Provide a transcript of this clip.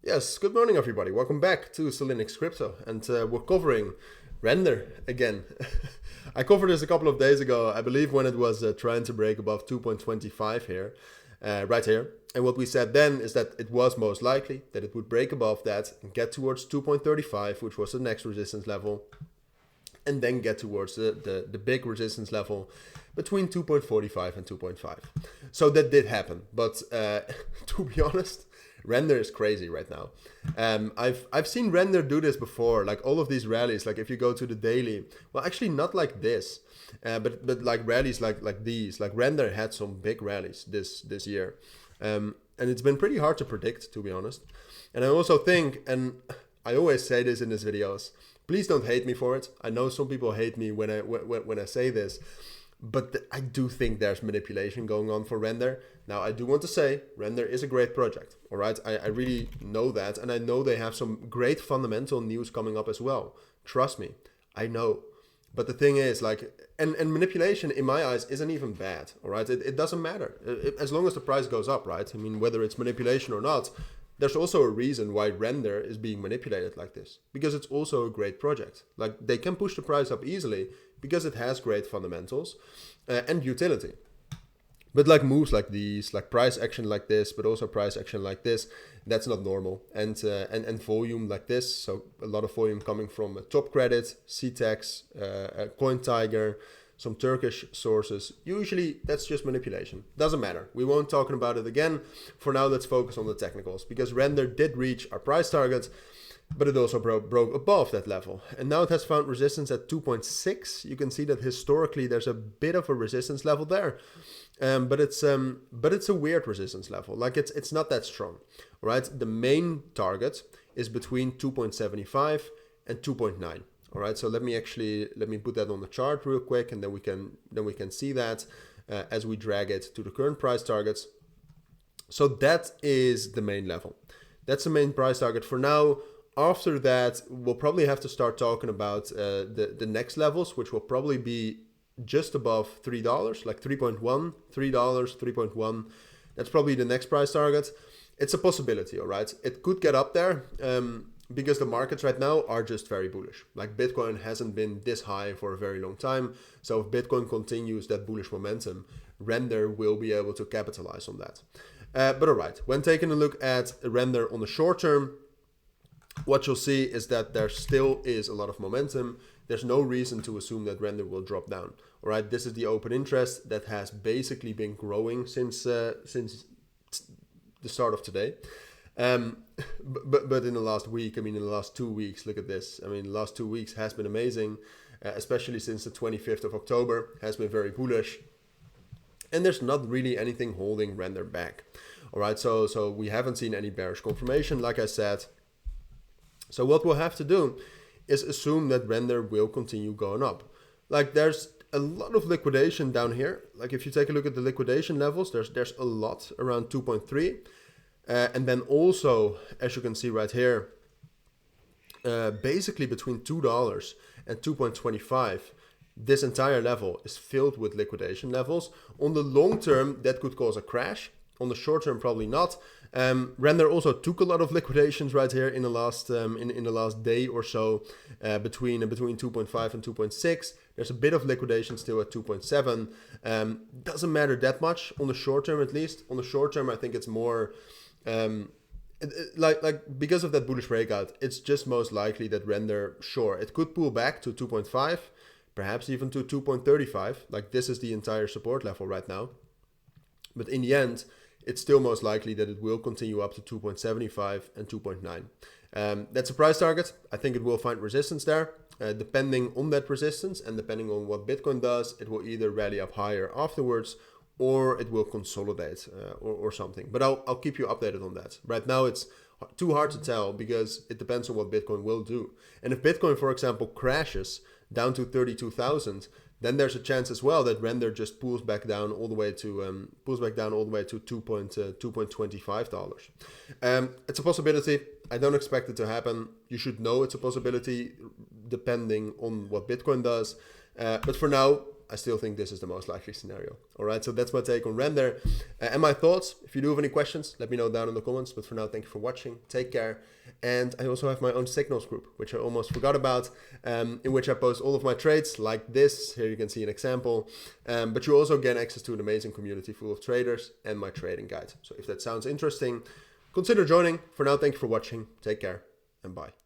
Yes, good morning everybody. Welcome back to Cilinix Crypto, and we're covering Rndr again. I covered this a couple of days ago, I believe when it was trying to break above 2.25 here, right here. And what we said then is that it was most likely that it would break above that and get towards 2.35, which was the next resistance level, and then get towards the big resistance level between 2.45 and 2.5. So that did happen, but to be honest, Rndr is crazy right now. I've seen Rndr do this before, like all of these rallies. Like if you go to the daily, well, actually not like this, but like rallies like these. Like Rndr had some big rallies this year, and it's been pretty hard to predict, to be honest. And I also think, and I always say this in these videos, please don't hate me for it. I know some people hate me when I say this. But I do think there's manipulation going on for Rndr. Now, I do want to say Rndr is a great project, all right? I really know that, and I know they have some great fundamental news coming up as well. Trust me, I know. But the thing is, like, and manipulation in my eyes isn't even bad, all right? It doesn't matter, as long as the price goes up, right? I mean, whether it's manipulation or not, there's also a reason why Rndr is being manipulated like this, because it's also a great project. Like, they can push the price up easily because it has great fundamentals and utility. But like moves like these, like price action like this, but also price action like this, that's not normal. And volume like this, so a lot of volume coming from Top Credit, CTEX, Coin Tiger, some Turkish sources. Usually that's just manipulation. Doesn't matter. We won't talk about it again. For now, let's focus on the technicals, because Rndr did reach our price target, but it also broke above that level. And now it has found resistance at 2.6. You can see that historically there's a bit of a resistance level there. But it's a weird resistance level. Like it's not that strong, right? The main target is between 2.75 and 2.9. All right, so let me put that on the chart real quick, and then we can see that as we drag it to the current price targets. So that is the main level. That's the main price target for now. After that, we'll probably have to start talking about the next levels, which will probably be just above $3, like $3.1, $3, 3.1. That's probably the next price target. It's a possibility, all right? It could get up there. Because the markets right now are just very bullish. Like Bitcoin hasn't been this high for a very long time. So if Bitcoin continues that bullish momentum, Rndr will be able to capitalize on that. But all right, when taking a look at Rndr on the short term, what you'll see is that there still is a lot of momentum. There's no reason to assume that Rndr will drop down. All right, this is the open interest that has basically been growing since the start of today. But in the last week, I mean, in the last 2 weeks, look at this. I mean, the last 2 weeks has been amazing, especially since the 25th of October, has been very bullish. And there's not really anything holding Rndr back. All right, so we haven't seen any bearish confirmation, like I said. So what we'll have to do is assume that Rndr will continue going up. Like there's a lot of liquidation down here. Like if you take a look at the liquidation levels, there's a lot around 2.3. And then also, as you can see right here, basically between $2 and 2.25, this entire level is filled with liquidation levels. On the long term, that could cause a crash. On the short term, probably not. Rndr also took a lot of liquidations right here in the last in the last day or so, between 2.5 and 2.6. There's a bit of liquidation still at 2.7. Doesn't matter that much on the short term, at least. On the short term, I think it's more. Like because of that bullish breakout, it's just most likely that Rndr, sure, it could pull back to 2.5, perhaps even to 2.35. Like this is the entire support level right now. But in the end, it's still most likely that it will continue up to 2.75 and 2.9. That's a price target. I think it will find resistance there. Depending on that resistance and depending on what Bitcoin does, it will either rally up higher afterwards, or it will consolidate or something. But I'll keep you updated on that. Right now, it's too hard to tell because it depends on what Bitcoin will do. And if Bitcoin, for example, crashes down to 32,000, then there's a chance as well that Rndr just pulls back down all the way to $2.25. It's a possibility. I don't expect it to happen. You should know it's a possibility depending on what Bitcoin does. But for now, I still think this is the most likely scenario. All right, so that's my take on Rndr and my thoughts. If you do have any questions, let me know down in the comments. But for now, thank you for watching. Take care. And I also have my own signals group, which I almost forgot about, in which I post all of my trades like this. Here you can see an example. But you also gain access to an amazing community full of traders and my trading guide. So if that sounds interesting, consider joining. For now, thank you for watching. Take care and bye.